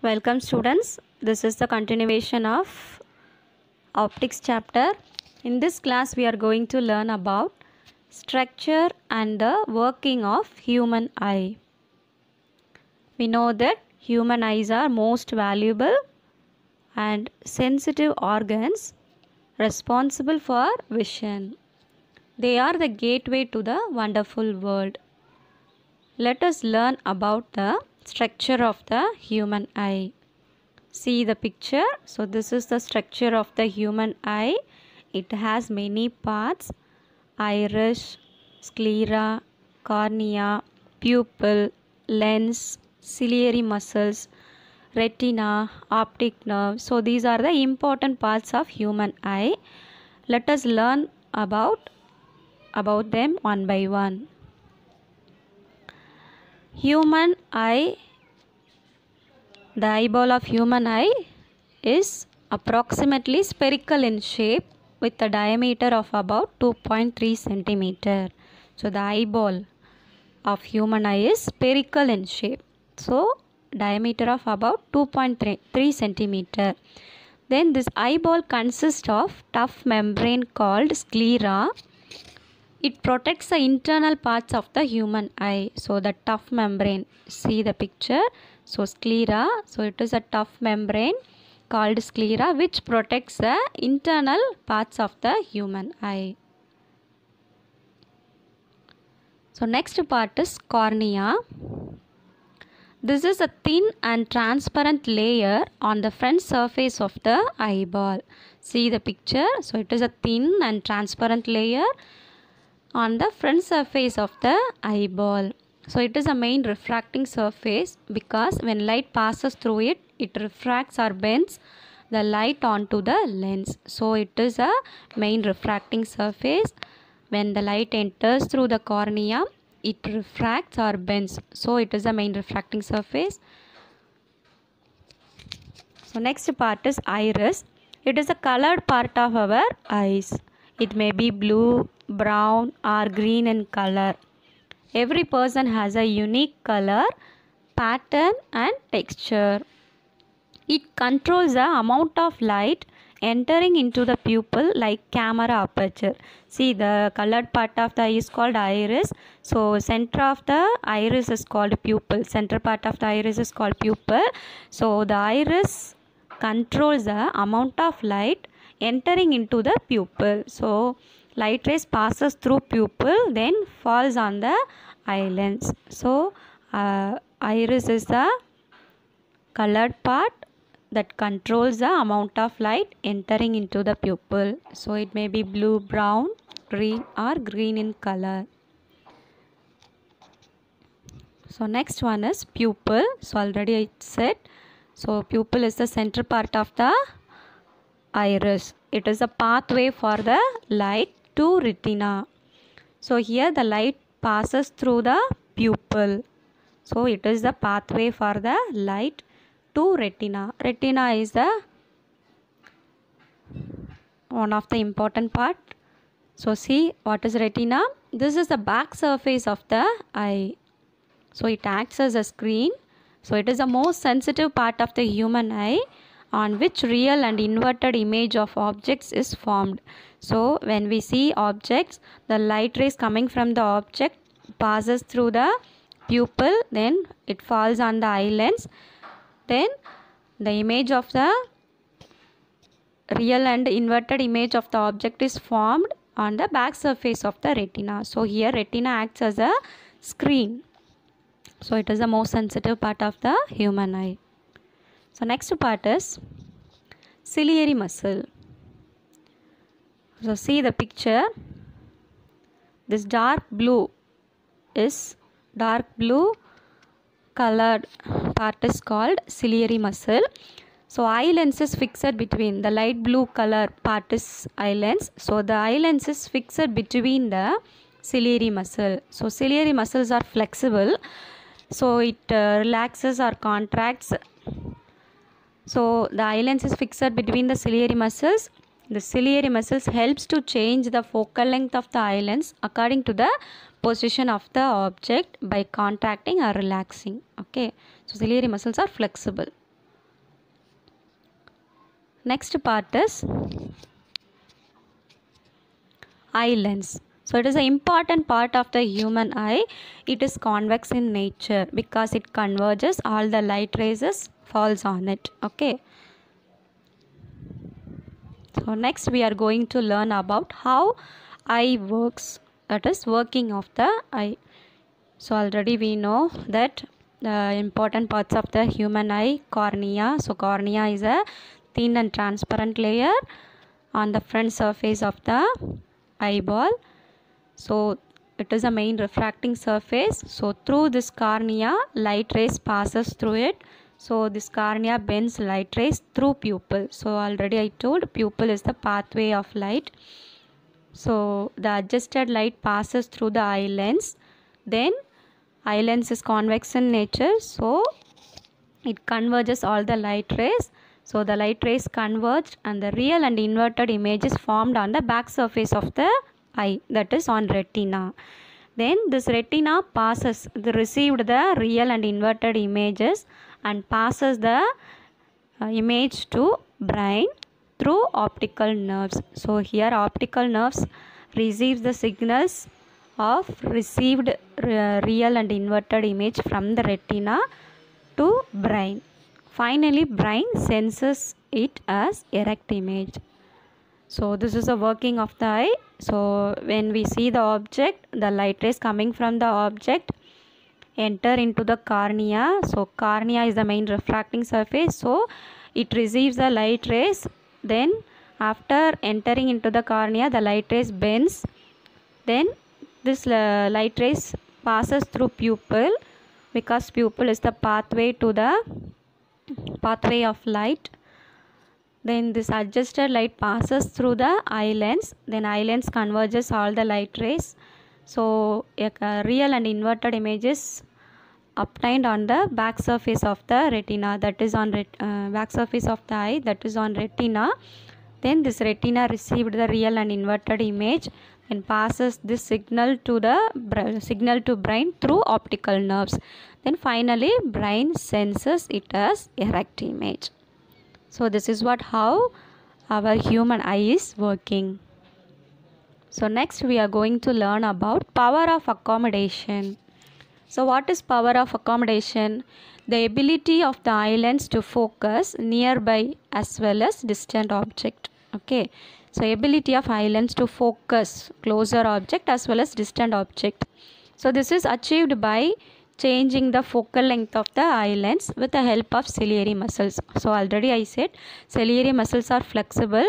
Welcome students. This is the continuation of optics chapter. In this class we are going to learn about structure and the working of human eye. We know that human eyes are most valuable and sensitive organs responsible for vision. They are the gateway to the wonderful world. Let us learn about the structure of the human eye. See the picture. So this is the structure of the human eye. It has many parts: iris, sclera, cornea, pupil, lens, ciliary muscles, retina, optic nerve. So these are the important parts of human eye. Let us learn about them one by one. Human eye. The eyeball of human eye is approximately spherical in shape with a diameter of about 2.3 centimeter. So the eyeball of human eye is spherical in shape. So diameter of about 2.3 centimeter. Then this eyeball consists of tough membrane called sclera. It protects the internal parts of the human eye. So the tough membrane, see the picture. So sclera, so it is a tough membrane called sclera which protects the internal parts of the human eye. So next part is cornea. This is a thin and transparent layer on the front surface of the eyeball. See the picture. So it is a thin and transparent layer on the front surface of the eyeball. So it is a main refracting surface because when light passes through it, it refracts or bends the light onto the lens. So it is a main refracting surface. When the light enters through the cornea, it refracts or bends. So it is a main refracting surface. So next part is iris. It is a colored part of our eyes. It may be blue, brown or green in color. Every person has a unique color, pattern and texture. It controls the amount of light entering into the pupil like camera aperture. See, the colored part of the eye is called iris. So center of the iris is called pupil. Center part of the iris is called pupil. So the iris controls the amount of light entering into the pupil. So light rays passes through pupil then falls on the eye lens. So iris is the colored part that controls the amount of light entering into the pupil. So it may be blue, brown, green or green in color. So next one is pupil. So already I said. So pupil is the center part of the iris. It is a pathway for the light to retina. So here the light passes through the pupil. So it is the pathway for the light to retina. Retina is the one of the important part. So see what is retina. This is the back surface of the eye. So it acts as a screen. So it is the most sensitive part of the human eye on which real and inverted image of objects is formed. So when we see objects, the light rays coming from the object passes through the pupil, then it falls on the eye lens. Then the image of the real and inverted image of the object is formed on the back surface of the retina. So here retina acts as a screen. So it is the most sensitive part of the human eye. So next part is ciliary muscle. So see the picture. This dark blue colored part is called ciliary muscle. So eye lens is fixed between the light blue color part is eye lens. So the eye lens is fixed between the ciliary muscle. So ciliary muscles are flexible. So it relaxes or contracts. So the eye lens is fixed between the ciliary muscles. The ciliary muscles helps to change the focal length of the eye lens according to the position of the object by contracting or relaxing. Okay. So ciliary muscles are flexible. Next part is eye lens. So it is an important part of the human eye. It is convex in nature because it converges all the light rays falls on it. Okay. So next we are going to learn about how eye works, that is working of the eye. So already we know that the important parts of the human eye, cornea. So cornea is a thin and transparent layer on the front surface of the eyeball. So it is a main refracting surface. So through this cornea, light rays passes through it. So this cornea bends light rays through pupil. So already I told pupil is the pathway of light. So the adjusted light passes through the eye lens. Then eye lens is convex in nature. So it converges all the light rays. So the light rays converged and the real and inverted image is formed on the back surface of the eye, that is on retina. Then this retina passes, received the real and inverted images and passes the image to brain through optical nerves. So here optical nerves receives the signals of received real and inverted image from the retina to brain. Finally brain senses it as erect image. So this is the working of the eye. So when we see the object, the light rays coming from the object enter into the cornea. So cornea is the main refracting surface. So it receives the light rays. Then after entering into the cornea, the light rays bends. Then this light rays passes through pupil because pupil is the pathway to the pathway of light. Then this adjusted light passes through the eye lens. Then eye lens converges all the light rays. So real and inverted images obtained on the back surface of the retina, that is on back surface of the eye, that is on retina. Then this retina received the real and inverted image and passes this signal to the brain through optical nerves. Then finally brain senses it as erect image. So this is how our human eye is working. So next we are going to learn about power of accommodation. So what is power of accommodation? The ability of the eye lens to focus nearby as well as distant object. Okay. So ability of eye lens to focus closer object as well as distant object. So this is achieved by changing the focal length of the eye lens with the help of ciliary muscles. So already I said ciliary muscles are flexible.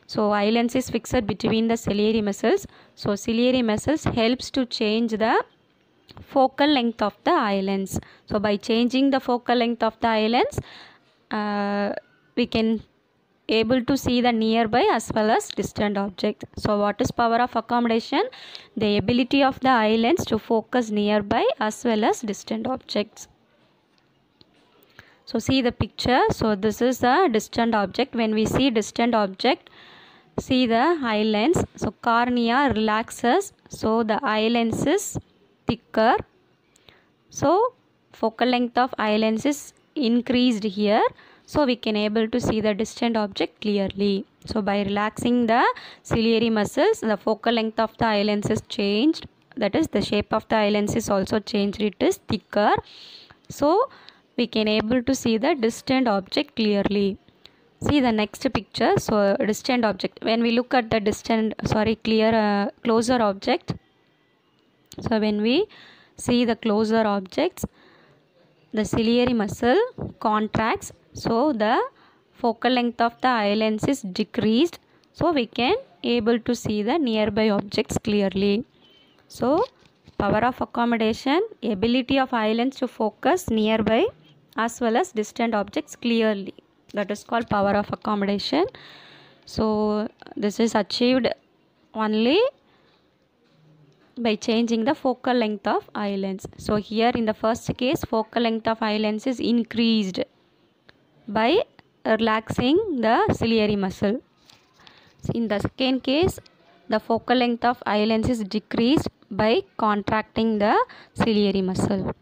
So eye lens is fixed between the ciliary muscles. So ciliary muscles helps to change the focal length of the eye lens. So by changing the focal length of the eye lens, we can able to see the nearby as well as distant object. So what is power of accommodation? The ability of the eye lens to focus nearby as well as distant objects. So see the picture. So this is a distant object. When we see distant object, see the eye lens. So cornea relaxes. So the eye lens is thicker. So focal length of eye lens is increased here. So we can able to see the distant object clearly. So by relaxing the ciliary muscles, the focal length of the eye lens is changed. That is, the shape of the eye lens is also changed. It is thicker. So we can able to see the distant object clearly. See the next picture. So distant object. When we look at the closer object. So when we see the closer objects, the ciliary muscle contracts. So the focal length of the eye lens is decreased. So we can able to see the nearby objects clearly. So power of accommodation, ability of eye lens to focus nearby as well as distant objects clearly. That is called power of accommodation. So this is achieved only by changing the focal length of eye lens. So here in the first case, focal length of eye lens is increased by relaxing the ciliary muscle. In the second case, the focal length of eye lens is decreased by contracting the ciliary muscle.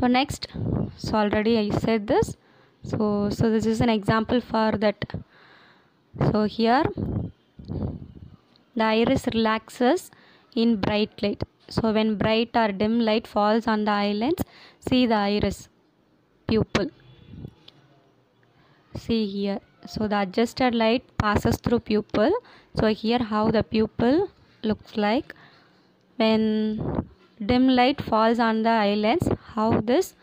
So next, so already I said this. So this is an example for that. So here the iris relaxes in bright light. So when bright or dim light falls on the eyelids, see the iris pupil. See here. So the adjusted light passes through pupil. So here how the pupil looks like. When dim light falls on the eyelids, how this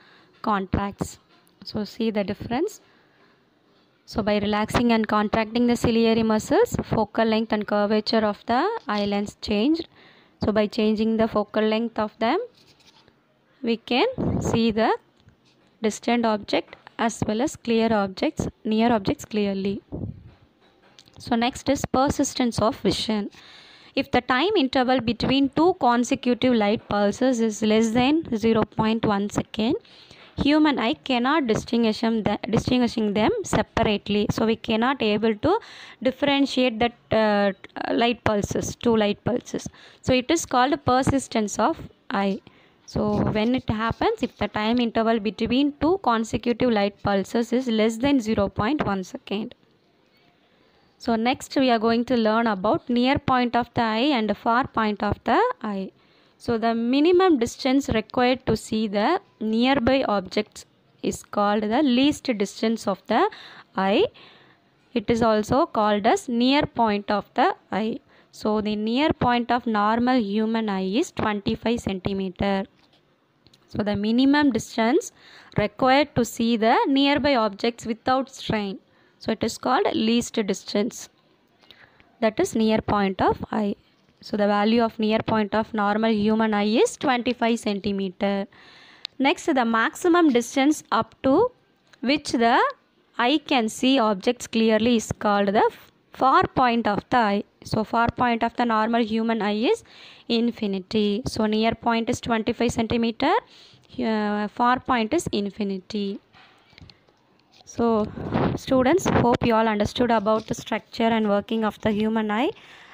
contracts. So see the difference. So by relaxing and contracting the ciliary muscles, focal length and curvature of the eyelids changed. So by changing the focal length of them, we can see the distant object as well as near objects clearly. So next is persistence of vision. If the time interval between two consecutive light pulses is less than 0.1 second, human eye cannot distinguishing them separately. So we cannot able to differentiate that two light pulses. So it is called persistence of eye. So when it happens, if the time interval between two consecutive light pulses is less than 0.1 second. So next we are going to learn about near point of the eye and far point of the eye. So the minimum distance required to see the nearby objects is called the least distance of the eye. It is also called as near point of the eye. So the near point of normal human eye is 25 centimeter. So the minimum distance required to see the nearby objects without strain. So it is called least distance. That is near point of eye. So the value of near point of normal human eye is 25 centimeter. Next, the maximum distance up to which the eye can see objects clearly is called the far point of the eye. So far point of the normal human eye is infinity. So near point is 25 centimeter. Far point is infinity. So students, hope you all understood about the structure and working of the human eye,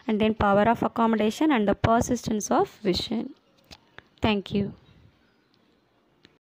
and then power of accommodation and the persistence of vision. Thank you.